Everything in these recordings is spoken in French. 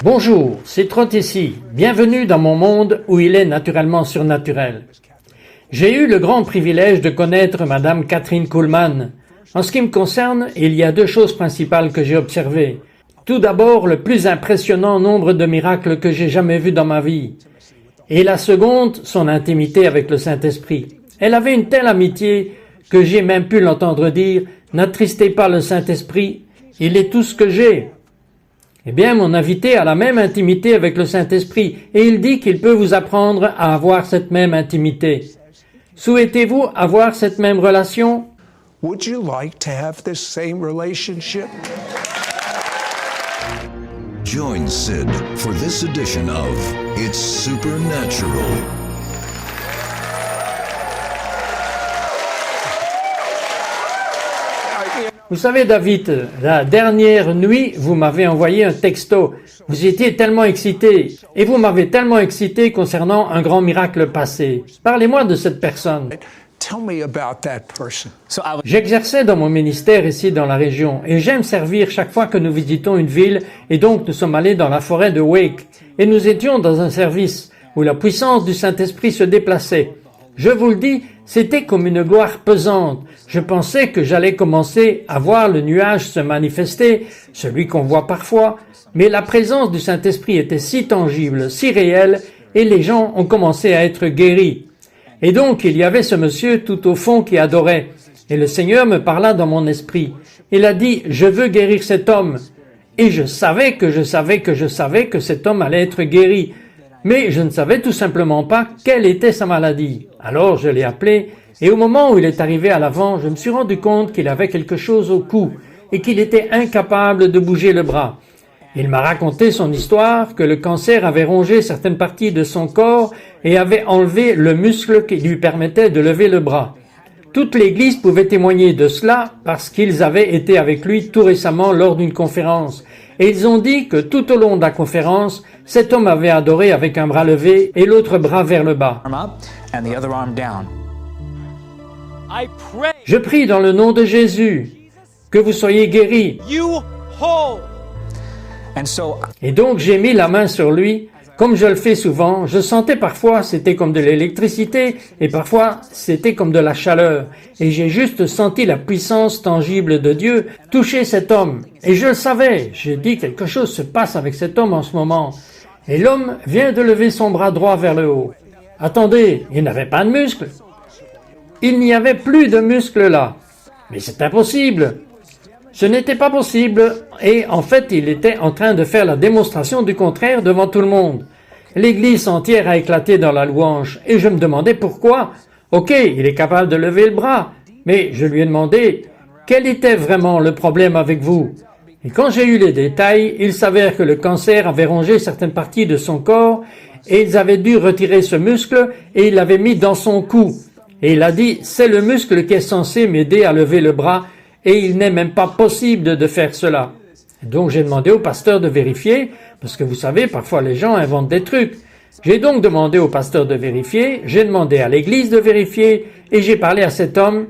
Bonjour, c'est Trott ici. Bienvenue dans mon monde où il est naturellement surnaturel. J'ai eu le grand privilège de connaître Madame Kathryn Kuhlman. En ce qui me concerne, il y a deux choses principales que j'ai observées. Tout d'abord, le plus impressionnant nombre de miracles que j'ai jamais vus dans ma vie. Et la seconde, son intimité avec le Saint-Esprit. Elle avait une telle amitié que j'ai même pu l'entendre dire « N'attristez pas le Saint-Esprit, il est tout ce que j'ai ». Eh bien, mon invité a la même intimité avec le Saint-Esprit et il dit qu'il peut vous apprendre à avoir cette même intimité. Souhaitez-vous avoir cette même relation? Would you like to have this same relationship? Join Sid for this edition of It's Supernatural. Vous savez, David, la dernière nuit, vous m'avez envoyé un texto. Vous étiez tellement excité, et vous m'avez tellement excité concernant un grand miracle passé. Parlez-moi de cette personne. Tell me about that person. J'exerçais dans mon ministère ici dans la région, et j'aime servir chaque fois que nous visitons une ville, et donc nous sommes allés dans la forêt de Wake, et nous étions dans un service où la puissance du Saint-Esprit se déplaçait. Je vous le dis, c'était comme une gloire pesante. Je pensais que j'allais commencer à voir le nuage se manifester, celui qu'on voit parfois, mais la présence du Saint-Esprit était si tangible, si réelle, et les gens ont commencé à être guéris. Et donc, il y avait ce monsieur tout au fond qui adorait, et le Seigneur me parla dans mon esprit. Il a dit, je veux guérir cet homme. Et je savais que cet homme allait être guéri. Mais je ne savais tout simplement pas quelle était sa maladie. Alors je l'ai appelé, et au moment où il est arrivé à l'avant, je me suis rendu compte qu'il avait quelque chose au cou, et qu'il était incapable de bouger le bras. Il m'a raconté son histoire, que le cancer avait rongé certaines parties de son corps et avait enlevé le muscle qui lui permettait de lever le bras. Toute l'Église pouvait témoigner de cela parce qu'ils avaient été avec lui tout récemment lors d'une conférence. Et ils ont dit que tout au long de la conférence, cet homme avait adoré avec un bras levé et l'autre bras vers le bas. Je prie dans le nom de Jésus que vous soyez guéris. Et donc j'ai mis la main sur lui, comme je le fais souvent. Je sentais parfois c'était comme de l'électricité et parfois c'était comme de la chaleur. Et j'ai juste senti la puissance tangible de Dieu toucher cet homme. Et je le savais, j'ai dit quelque chose se passe avec cet homme en ce moment. Et l'homme vient de lever son bras droit vers le haut. Attendez, il n'avait pas de muscles. Il n'y avait plus de muscles là. Mais c'est impossible. Ce n'était pas possible et en fait il était en train de faire la démonstration du contraire devant tout le monde. L'église entière a éclaté dans la louange et je me demandais pourquoi. Ok, il est capable de lever le bras, mais je lui ai demandé quel était vraiment le problème avec vous. Et quand j'ai eu les détails, il s'avère que le cancer avait rongé certaines parties de son corps et ils avaient dû retirer ce muscle et il l'avait mis dans son cou. Et il a dit, c'est le muscle qui est censé m'aider à lever le bras et il n'est même pas possible de faire cela. Donc j'ai demandé au pasteur de vérifier, parce que vous savez, parfois les gens inventent des trucs. J'ai donc demandé au pasteur de vérifier, j'ai demandé à l'église de vérifier, et j'ai parlé à cet homme,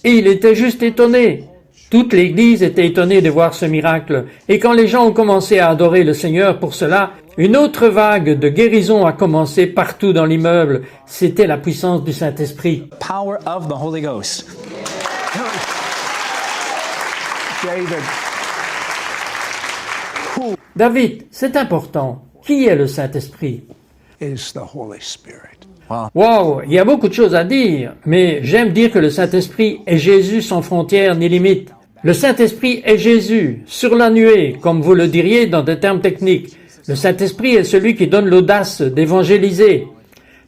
et il était juste étonné. Toute l'église était étonnée de voir ce miracle, et quand les gens ont commencé à adorer le Seigneur pour cela, une autre vague de guérison a commencé partout dans l'immeuble. C'était la puissance du Saint-Esprit. Power of the Holy Ghost. David, c'est important. Qui est le Saint-Esprit? Wow, il y a beaucoup de choses à dire, mais j'aime dire que le Saint-Esprit est Jésus sans frontières ni limites. Le Saint-Esprit est Jésus, sur la nuée, comme vous le diriez dans des termes techniques. Le Saint-Esprit est celui qui donne l'audace d'évangéliser.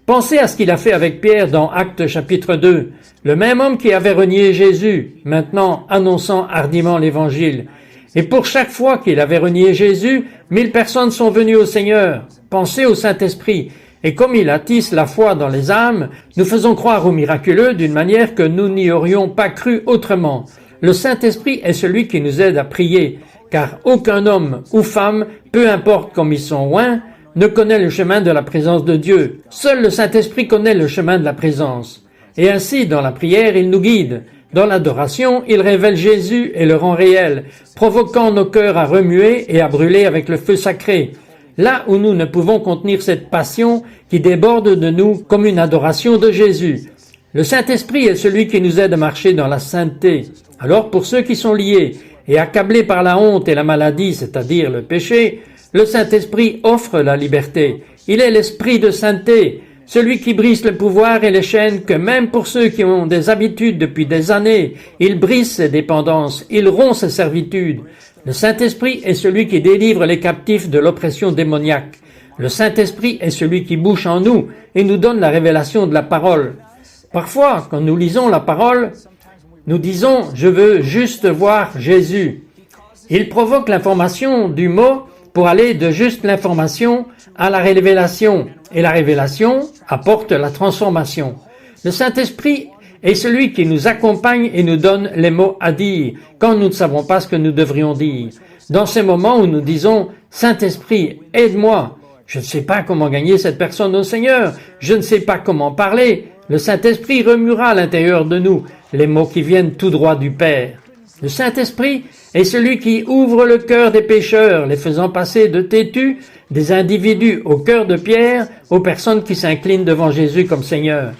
Pensez à ce qu'il a fait avec Pierre dans Actes chapitre 2. Le même homme qui avait renié Jésus, maintenant annonçant hardiment l'Évangile. Et pour chaque fois qu'il avait renié Jésus, 1000 personnes sont venues au Seigneur. Pensez au Saint-Esprit. Et comme il attise la foi dans les âmes, nous faisons croire au miraculeux d'une manière que nous n'y aurions pas cru autrement. Le Saint-Esprit est celui qui nous aide à prier, car aucun homme ou femme, peu importe comme ils sont loin, ne connaît le chemin de la présence de Dieu. Seul le Saint-Esprit connaît le chemin de la présence. Et ainsi, dans la prière, il nous guide. Dans l'adoration, il révèle Jésus et le rend réel, provoquant nos cœurs à remuer et à brûler avec le feu sacré. Là où nous ne pouvons contenir cette passion qui déborde de nous comme une adoration de Jésus. Le Saint-Esprit est celui qui nous aide à marcher dans la sainteté. Alors pour ceux qui sont liés et accablés par la honte et la maladie, c'est-à-dire le péché, le Saint-Esprit offre la liberté. Il est l'Esprit de sainteté, celui qui brise le pouvoir et les chaînes que même pour ceux qui ont des habitudes depuis des années, il brise ses dépendances, il rompt ses servitudes. Le Saint-Esprit est celui qui délivre les captifs de l'oppression démoniaque. Le Saint-Esprit est celui qui bouge en nous et nous donne la révélation de la parole. Parfois, quand nous lisons la parole, nous disons « je veux juste voir Jésus ». Il provoque l'information du mot pour aller de juste l'information à la révélation, et la révélation apporte la transformation. Le Saint-Esprit est celui qui nous accompagne et nous donne les mots à dire quand nous ne savons pas ce que nous devrions dire. Dans ces moments où nous disons « Saint-Esprit, aide-moi, je ne sais pas comment gagner cette personne au Seigneur, je ne sais pas comment parler », le Saint-Esprit remuera à l'intérieur de nous les mots qui viennent tout droit du Père. Le Saint-Esprit est celui qui ouvre le cœur des pécheurs, les faisant passer de têtus, des individus au cœur de pierre, aux personnes qui s'inclinent devant Jésus comme Seigneur.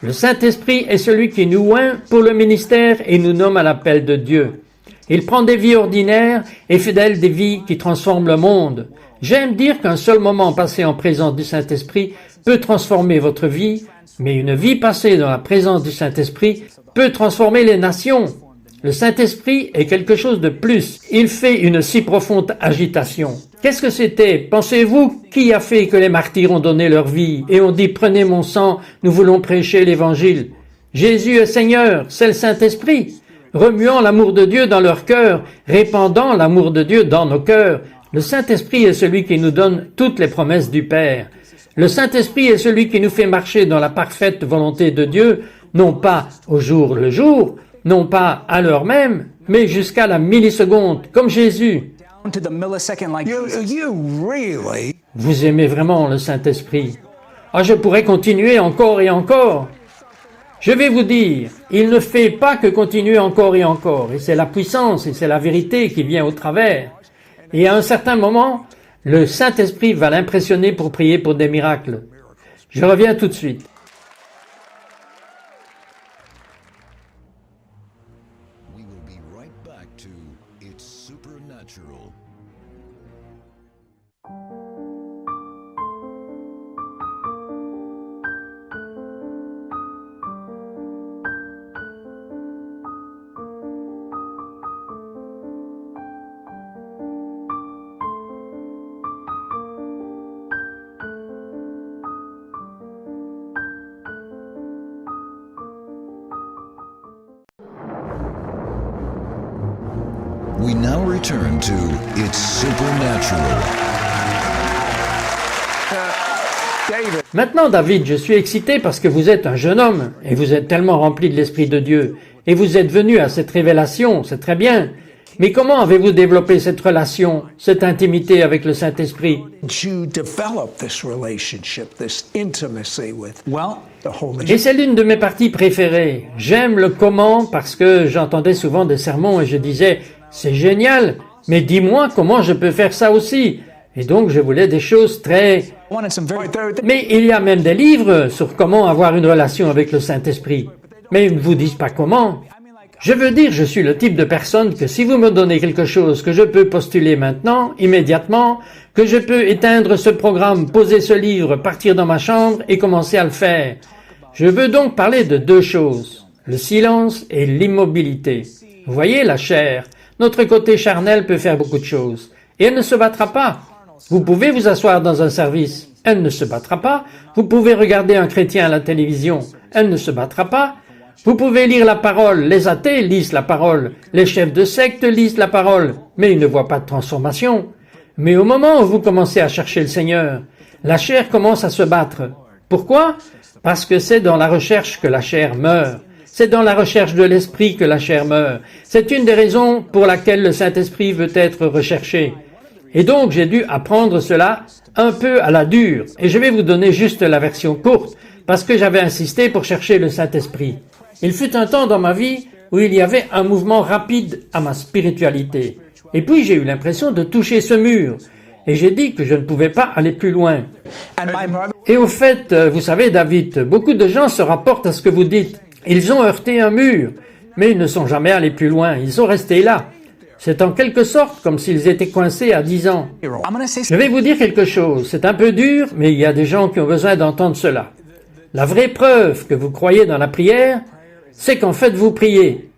Le Saint-Esprit est celui qui nous oint pour le ministère et nous nomme à l'appel de Dieu. Il prend des vies ordinaires et fait d'elles des vies qui transforment le monde. J'aime dire qu'un seul moment passé en présence du Saint-Esprit peut transformer votre vie, mais une vie passée dans la présence du Saint-Esprit peut transformer les nations. Le Saint-Esprit est quelque chose de plus. Il fait une si profonde agitation. Qu'est-ce que c'était? Pensez-vous qui a fait que les martyrs ont donné leur vie et ont dit « Prenez mon sang, nous voulons prêcher l'Évangile ». Jésus est Seigneur, c'est le Saint-Esprit. Remuant l'amour de Dieu dans leur cœur, répandant l'amour de Dieu dans nos cœurs. Le Saint-Esprit est celui qui nous donne toutes les promesses du Père. Le Saint-Esprit est celui qui nous fait marcher dans la parfaite volonté de Dieu, non pas au jour le jour, non pas à l'heure même, mais jusqu'à la milliseconde, comme Jésus. Down to the millisecond like Jesus. You really? Vous aimez vraiment le Saint-Esprit. Ah, je pourrais continuer encore et encore. Je vais vous dire, il ne fait pas que continuer encore et encore, et c'est la puissance et c'est la vérité qui vient au travers. Et à un certain moment, le Saint-Esprit va l'impressionner pour prier pour des miracles. Je reviens tout de suite. We will be right back to It's Supernatural. We now return to It's Supernatural. David, Maintenant, David, je suis excité parce que vous êtes un jeune homme et vous êtes tellement rempli de l'Esprit de Dieu et vous êtes venu à cette révélation, c'est très bien. Mais comment avez-vous développé cette relation, cette intimité avec le Saint-Esprit? you develop this relationship, this intimacy with Well, the Holy Et c'est l'une de mes parties préférées. J'aime le comment parce que j'entendais souvent des sermons et je disais « c'est génial, mais dis-moi comment je peux faire ça aussi ». Et donc je voulais des choses très... I wanted some very Mais il y a même des livres sur comment avoir une relation avec le Saint-Esprit. Mais ils ne vous disent pas comment. Je veux dire, je suis le type de personne que si vous me donnez quelque chose que je peux postuler maintenant, immédiatement, que je peux éteindre ce programme, poser ce livre, partir dans ma chambre et commencer à le faire. Je veux donc parler de deux choses, le silence et l'immobilité. Vous voyez, la chair, notre côté charnel peut faire beaucoup de choses. Et elle ne se battra pas. Vous pouvez vous asseoir dans un service, elle ne se battra pas. Vous pouvez regarder un chrétien à la télévision, elle ne se battra pas. Vous pouvez lire la parole, les athées lisent la parole, les chefs de secte lisent la parole, mais ils ne voient pas de transformation. Mais au moment où vous commencez à chercher le Seigneur, la chair commence à se battre. Pourquoi? Parce que c'est dans la recherche que la chair meurt. C'est dans la recherche de l'Esprit que la chair meurt. C'est une des raisons pour laquelle le Saint-Esprit veut être recherché. Et donc j'ai dû apprendre cela un peu à la dure. Et je vais vous donner juste la version courte, parce que j'avais insisté pour chercher le Saint-Esprit. Il fut un temps dans ma vie où il y avait un mouvement rapide à ma spiritualité. Et puis j'ai eu l'impression de toucher ce mur. Et j'ai dit que je ne pouvais pas aller plus loin. And my Et au fait, vous savez, David, beaucoup de gens se rapportent à ce que vous dites. Ils ont heurté un mur, mais ils ne sont jamais allés plus loin. Ils sont restés là. C'est en quelque sorte comme s'ils étaient coincés à 10 ans. I'm going to say Je vais vous dire quelque chose. C'est un peu dur, mais il y a des gens qui ont besoin d'entendre cela. La vraie preuve que vous croyez dans la prière, c'est qu'en fait vous priez.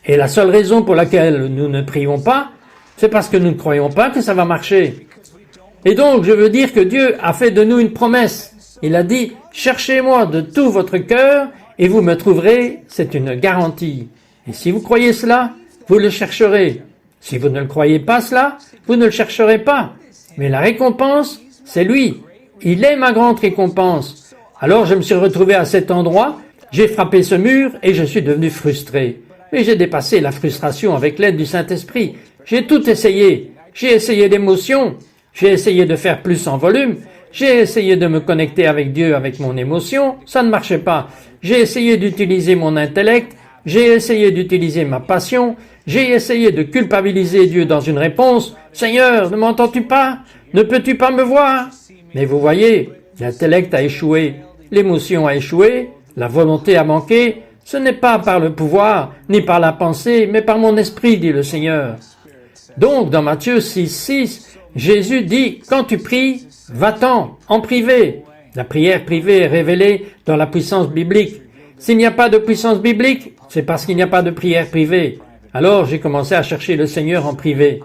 Et la seule raison pour laquelle nous ne prions pas, c'est parce que nous ne croyons pas que ça va marcher. Et donc, je veux dire que Dieu a fait de nous une promesse. Il a dit, cherchez-moi de tout votre cœur et vous me trouverez, c'est une garantie. Et si vous croyez cela, vous le chercherez. Si vous ne le croyez pas cela, vous ne le chercherez pas. Mais la récompense, c'est lui. Il est ma grande récompense. Alors je me suis retrouvé à cet endroit, j'ai frappé ce mur et je suis devenu frustré. Mais j'ai dépassé la frustration avec l'aide du Saint-Esprit. J'ai tout essayé. J'ai essayé l'émotion. J'ai essayé de faire plus en volume. J'ai essayé de me connecter avec Dieu avec mon émotion. Ça ne marchait pas. J'ai essayé d'utiliser mon intellect. J'ai essayé d'utiliser ma passion. J'ai essayé de culpabiliser Dieu dans une réponse. Seigneur, ne m'entends-tu pas? Ne peux-tu pas me voir? Mais vous voyez, l'intellect a échoué. L'émotion a échoué. La volonté a manqué. Ce n'est pas par le pouvoir, ni par la pensée, mais par mon esprit, dit le Seigneur. Donc, dans Matthieu 6,6, Jésus dit, quand tu pries, va-t'en, en privé. La prière privée est révélée dans la puissance biblique. S'il n'y a pas de puissance biblique, c'est parce qu'il n'y a pas de prière privée. Alors, j'ai commencé à chercher le Seigneur en privé.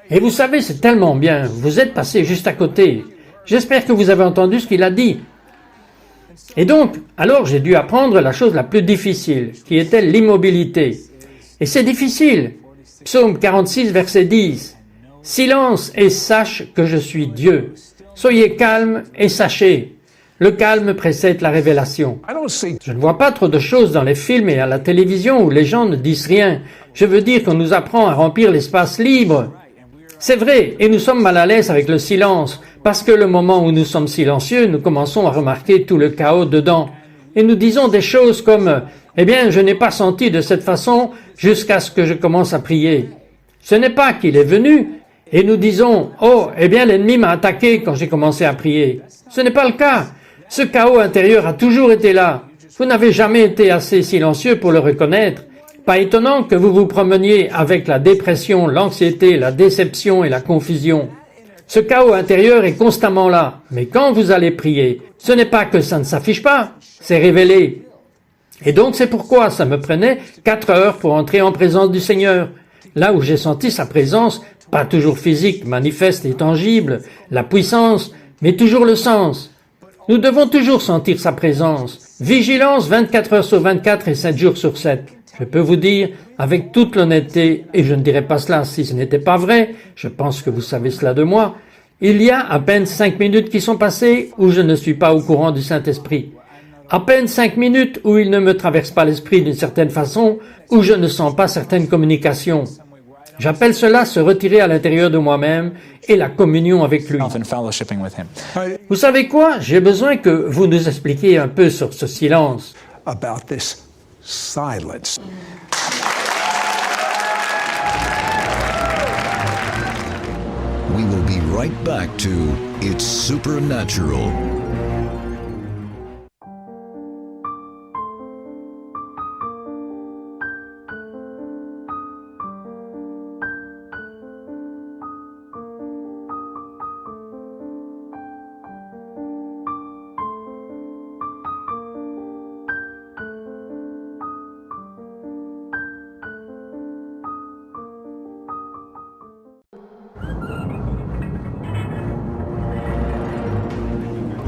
Et vous savez, c'est tellement bien. Vous êtes passé juste à côté. J'espère que vous avez entendu ce qu'il a dit. Et donc, alors j'ai dû apprendre la chose la plus difficile, qui était l'immobilité. Et c'est difficile. Psaume 46, verset 10. Silence et sache que je suis Dieu. Soyez calmes et sachez. Le calme précède la révélation. I don't see Je ne vois pas trop de choses dans les films et à la télévision où les gens ne disent rien. Je veux dire qu'on nous apprend à remplir l'espace libre. C'est vrai, et nous sommes mal à l'aise avec le silence, parce que le moment où nous sommes silencieux, nous commençons à remarquer tout le chaos dedans. Et nous disons des choses comme « Eh bien, je n'ai pas senti de cette façon jusqu'à ce que je commence à prier. » Ce n'est pas qu'il est venu, et nous disons « Oh, eh bien, l'ennemi m'a attaqué quand j'ai commencé à prier. » Ce n'est pas le cas. Ce chaos intérieur a toujours été là. Vous n'avez jamais été assez silencieux pour le reconnaître. Pas étonnant que vous vous promeniez avec la dépression, l'anxiété, la déception et la confusion. Ce chaos intérieur est constamment là. Mais quand vous allez prier, ce n'est pas que ça ne s'affiche pas, c'est révélé. Et donc c'est pourquoi ça me prenait 4 heures pour entrer en présence du Seigneur. Là où j'ai senti sa présence, pas toujours physique, manifeste et tangible, la puissance, mais toujours le sens. Nous devons toujours sentir sa présence. Vigilance 24 heures sur 24 et 7 jours sur 7. Je peux vous dire, avec toute l'honnêteté, et je ne dirais pas cela si ce n'était pas vrai, je pense que vous savez cela de moi, il y a à peine 5 minutes qui sont passées où je ne suis pas au courant du Saint-Esprit. À peine 5 minutes où il ne me traverse pas l'esprit d'une certaine façon, où je ne sens pas certaines communications. J'appelle cela se retirer à l'intérieur de moi-même et la communion avec lui. and fellowshipping with him. Vous savez quoi? J'ai besoin que vous nous expliquiez un peu sur ce silence. about this silence. We will be right back to It's Supernatural.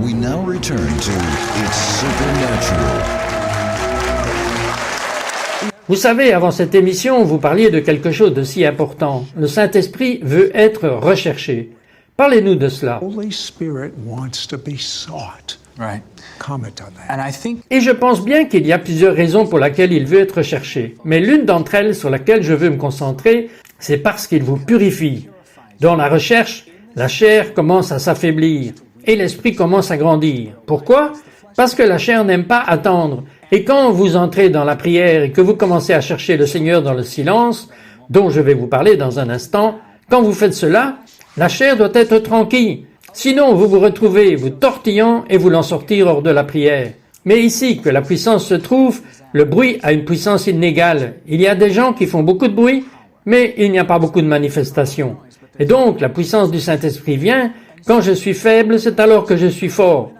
We now return to It's Supernatural. Vous savez, avant cette émission, vous parliez de quelque chose de si important. Le Saint-Esprit veut être recherché. Parlez-nous de cela. Holy Spirit wants to be sought. Right. Comment on that? And I think Et je pense bien qu'il y a plusieurs raisons pour lesquelles il veut être recherché. Mais l'une d'entre elles sur laquelle je veux me concentrer, c'est parce qu'il vous purifie. Dans la recherche, la chair commence à s'affaiblir et l'esprit commence à grandir. Pourquoi? Parce que la chair n'aime pas attendre. Et quand vous entrez dans la prière et que vous commencez à chercher le Seigneur dans le silence, dont je vais vous parler dans un instant, quand vous faites cela, la chair doit être tranquille. Sinon, vous vous retrouvez vous tortillant et voulant sortir hors de la prière. Mais ici que la puissance se trouve, le bruit a une puissance inégale. Il y a des gens qui font beaucoup de bruit, mais il n'y a pas beaucoup de manifestations. Et donc, la puissance du Saint-Esprit vient. Quand je suis faible, c'est alors que je suis fort.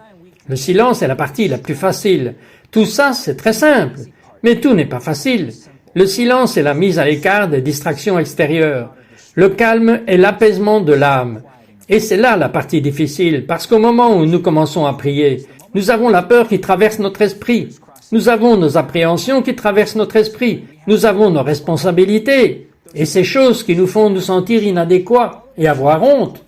Le silence est la partie la plus facile. Tout ça, c'est très simple. Mais tout n'est pas facile. Le silence est la mise à l'écart des distractions extérieures. Le calme est l'apaisement de l'âme. Et c'est là la partie difficile, parce qu'au moment où nous commençons à prier, nous avons la peur qui traverse notre esprit. Nous avons nos appréhensions qui traversent notre esprit. Nous avons nos responsabilités. Et ces choses qui nous font nous sentir inadéquats et avoir honte.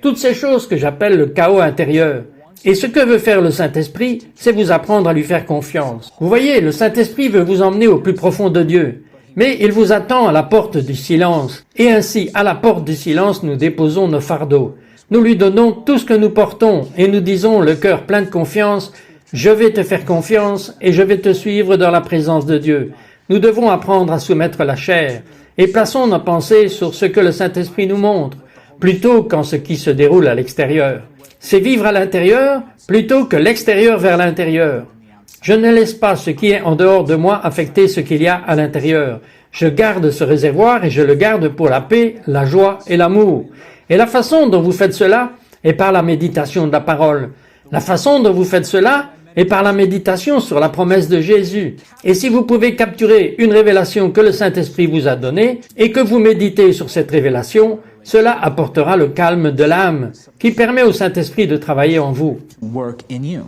Toutes ces choses que j'appelle le chaos intérieur. Et ce que veut faire le Saint-Esprit, c'est vous apprendre à lui faire confiance. Vous voyez, le Saint-Esprit veut vous emmener au plus profond de Dieu. Mais il vous attend à la porte du silence. Et ainsi, à la porte du silence, nous déposons nos fardeaux. Nous lui donnons tout ce que nous portons et nous disons, le cœur plein de confiance, « Je vais te faire confiance et je vais te suivre dans la présence de Dieu. » Nous devons apprendre à soumettre la chair et plaçons nos pensées sur ce que le Saint-Esprit nous montre, plutôt qu'en ce qui se déroule à l'extérieur. C'est vivre à l'intérieur plutôt que l'extérieur vers l'intérieur. Je ne laisse pas ce qui est en dehors de moi affecter ce qu'il y a à l'intérieur. Je garde ce réservoir et je le garde pour la paix, la joie et l'amour. Et la façon dont vous faites cela est par la méditation de la parole. La façon dont vous faites cela est par la méditation sur la promesse de Jésus. Et si vous pouvez capturer une révélation que le Saint-Esprit vous a donnée et que vous méditez sur cette révélation, cela apportera le calme de l'âme qui permet au Saint-Esprit de travailler en vous. Work in you.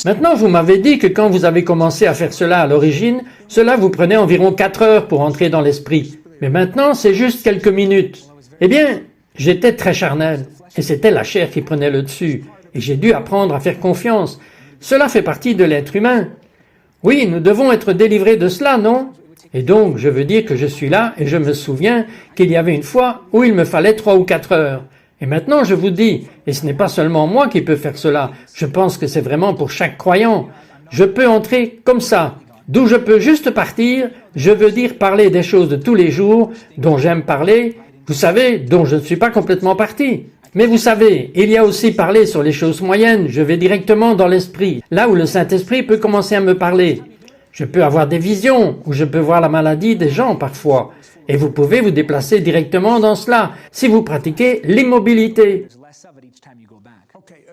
Maintenant, vous m'avez dit que quand vous avez commencé à faire cela à l'origine, cela vous prenait environ 4 heures pour entrer dans l'esprit. Mais maintenant, c'est juste quelques minutes. Eh bien, j'étais très charnel et c'était la chair qui prenait le dessus. Et j'ai dû apprendre à faire confiance. Cela fait partie de l'être humain. Oui, nous devons être délivrés de cela, non? Et donc, je veux dire que je suis là et je me souviens qu'il y avait une fois où il me fallait 3 ou 4 heures. Et maintenant, je vous dis, et ce n'est pas seulement moi qui peux faire cela, je pense que c'est vraiment pour chaque croyant. Je peux entrer comme ça, d'où je peux juste partir, je veux dire parler des choses de tous les jours dont j'aime parler, vous savez, dont je ne suis pas complètement parti. Mais vous savez, il y a aussi parler sur les choses moyennes, je vais directement dans l'esprit, là où le Saint-Esprit peut commencer à me parler. Je peux avoir des visions, ou je peux voir la maladie des gens parfois. Et vous pouvez vous déplacer directement dans cela, si vous pratiquez l'immobilité.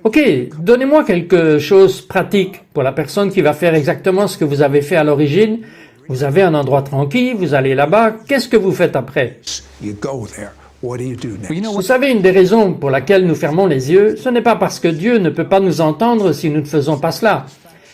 Ok, donnez-moi quelque chose pratique pour la personne qui va faire exactement ce que vous avez fait à l'origine. Vous avez un endroit tranquille, vous allez là-bas, qu'est-ce que vous faites après? You go there. What do you do next? Vous savez, une des raisons pour laquelle nous fermons les yeux, ce n'est pas parce que Dieu ne peut pas nous entendre si nous ne faisons pas cela.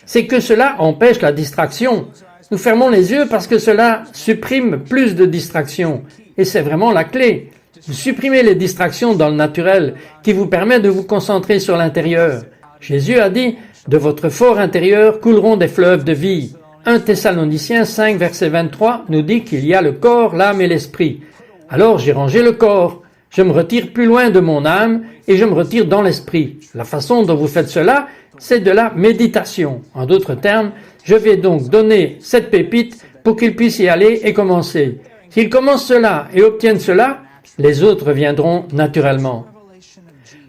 C'est que cela empêche la distraction. Nous fermons les yeux parce que cela supprime plus de distractions. Et c'est vraiment la clé. Vous supprimez les distractions dans le naturel qui vous permet de vous concentrer sur l'intérieur. Jésus a dit, « De votre fort intérieur couleront des fleuves de vie ». 1 Thessaloniciens 5, verset 23 nous dit qu'il y a le corps, l'âme et l'esprit. Alors j'ai rangé le corps. Je me retire plus loin de mon âme et je me retire dans l'esprit. La façon dont vous faites cela, c'est de la méditation. En d'autres termes, je vais donc donner cette pépite pour qu'il puisse y aller et commencer. S'il commence cela et obtiennent cela, les autres viendront naturellement.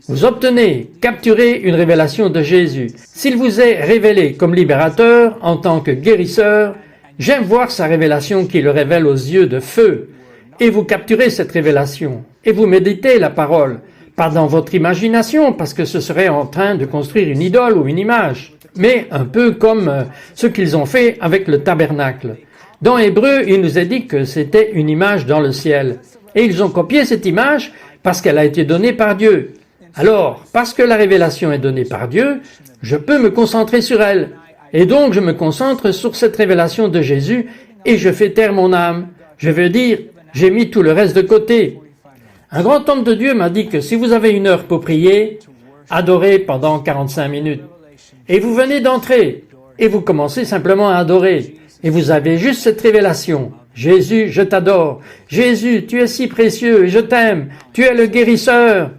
Vous obtenez, capturez une révélation de Jésus. S'il vous est révélé comme libérateur, en tant que guérisseur, j'aime voir sa révélation qui le révèle aux yeux de feu. Et vous capturez cette révélation. Et vous méditez la parole. Pas dans votre imagination, parce que ce serait en train de construire une idole ou une image. Mais un peu comme ce qu'ils ont fait avec le tabernacle. Dans Hébreu, il nous est dit que c'était une image dans le ciel. Et ils ont copié cette image parce qu'elle a été donnée par Dieu. Alors, parce que la révélation est donnée par Dieu, je peux me concentrer sur elle. Et donc, je me concentre sur cette révélation de Jésus et je fais taire mon âme. Je veux dire, j'ai mis tout le reste de côté. Un grand homme de Dieu m'a dit que si vous avez 1 heure pour prier, adorez pendant 45 minutes. Et vous venez d'entrer et vous commencez simplement à adorer. Et vous avez juste cette révélation. Jésus, je t'adore. Jésus, tu es si précieux et je t'aime. Tu es le guérisseur.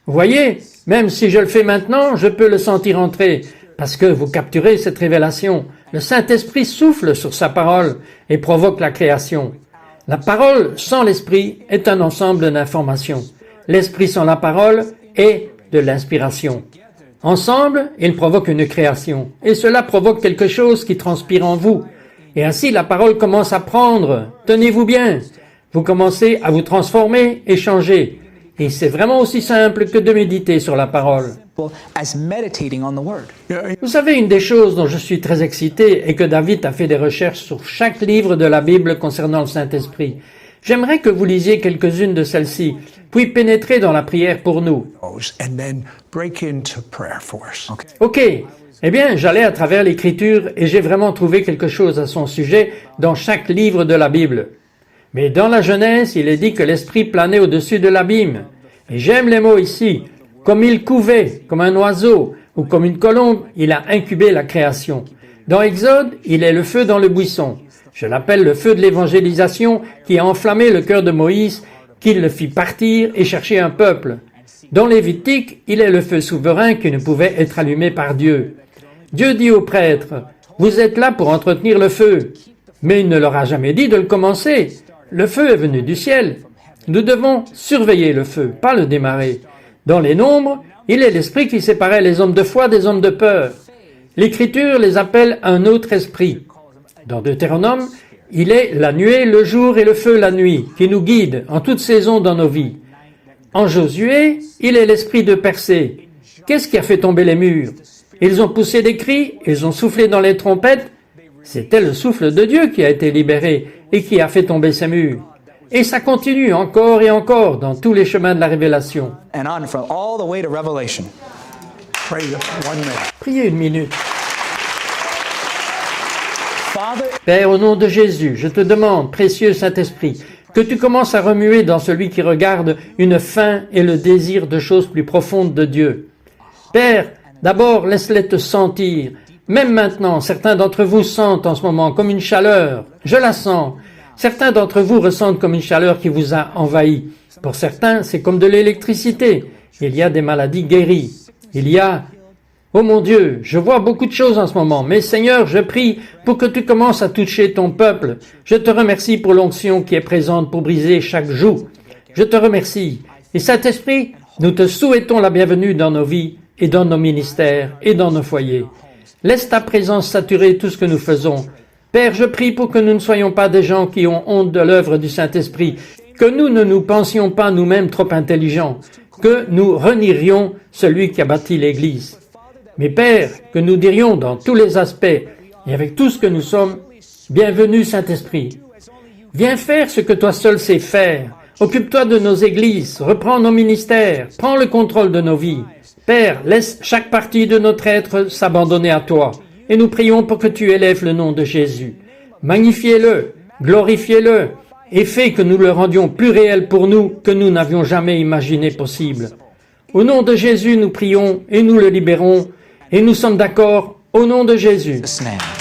Vous voyez, même si je le fais maintenant, je peux le sentir entrer parce que vous capturez cette révélation. Le Saint-Esprit souffle sur sa parole et provoque la création. La parole sans l'Esprit est un ensemble d'informations. L'Esprit sans la parole est de l'inspiration. Ensemble, ils provoquent une création. Et cela provoque quelque chose qui transpire en vous. Et ainsi, la parole commence à prendre. Tenez-vous bien. Vous commencez à vous transformer et changer. Et c'est vraiment aussi simple que de méditer sur la parole. As meditating on the word. Vous savez, une des choses dont je suis très excité est que David a fait des recherches sur chaque livre de la Bible concernant le Saint-Esprit. J'aimerais que vous lisiez quelques-unes de celles-ci, puis pénétrez dans la prière pour nous. and then break into prayer for us. Ok, eh bien, j'allais à travers l'Écriture et j'ai vraiment trouvé quelque chose à son sujet dans chaque livre de la Bible. Mais dans la Genèse, il est dit que l'Esprit planait au-dessus de l'abîme. Et j'aime les mots ici. Comme il couvait, comme un oiseau, ou comme une colombe, il a incubé la création. Dans Exode, il est le feu dans le buisson. Je l'appelle le feu de l'évangélisation qui a enflammé le cœur de Moïse, qu'il le fit partir et chercher un peuple. Dans Lévitique, il est le feu souverain qui ne pouvait être allumé par Dieu. Dieu dit aux prêtres, « Vous êtes là pour entretenir le feu. » Mais il ne leur a jamais dit de le commencer. Le feu est venu du ciel. Nous devons surveiller le feu, pas le démarrer. Dans les Nombres, il est l'esprit qui séparait les hommes de foi des hommes de peur. L'Écriture les appelle un autre esprit. Dans Deutéronome, il est la nuée le jour et le feu la nuit, qui nous guide en toute saison dans nos vies. En Josué, il est l'esprit de percée. Qu'est-ce qui a fait tomber les murs? Ils ont poussé des cris, ils ont soufflé dans les trompettes. C'était le souffle de Dieu qui a été libéré et qui a fait tomber ces murs. Et ça continue encore et encore dans tous les chemins de la révélation. And on from all the way to Revelation. Pray 1 minute. Priez une minute. Father, Père, au nom de Jésus, je te demande, précieux Saint-Esprit, que tu commences à remuer dans celui qui regarde une faim et le désir de choses plus profondes de Dieu. Père, d'abord, laisse-les te sentir. Même maintenant, certains d'entre vous sentent en ce moment comme une chaleur. Je la sens. Certains d'entre vous ressentent comme une chaleur qui vous a envahi. Pour certains, c'est comme de l'électricité. Il y a des maladies guéries. Il y a... Oh mon Dieu, je vois beaucoup de choses en ce moment, mais Seigneur, je prie pour que tu commences à toucher ton peuple. Je te remercie pour l'onction qui est présente pour briser chaque joug. Je te remercie. Et Saint-Esprit, nous te souhaitons la bienvenue dans nos vies et dans nos ministères et dans nos foyers. Laisse ta présence saturer tout ce que nous faisons. Père, je prie pour que nous ne soyons pas des gens qui ont honte de l'œuvre du Saint-Esprit, que nous ne nous pensions pas nous-mêmes trop intelligents, que nous renierions celui qui a bâti l'Église. Mais Père, que nous dirions dans tous les aspects et avec tout ce que nous sommes, bienvenue Saint-Esprit. Viens faire ce que toi seul sais faire. Occupe-toi de nos églises, reprends nos ministères, prends le contrôle de nos vies. Père, laisse chaque partie de notre être s'abandonner à toi. Et nous prions pour que tu élèves le nom de Jésus. Magnifiez-le, glorifiez-le, et fais que nous le rendions plus réel pour nous que nous n'avions jamais imaginé possible. Au nom de Jésus, nous prions et nous le libérons, et nous sommes d'accord au nom de Jésus. this name.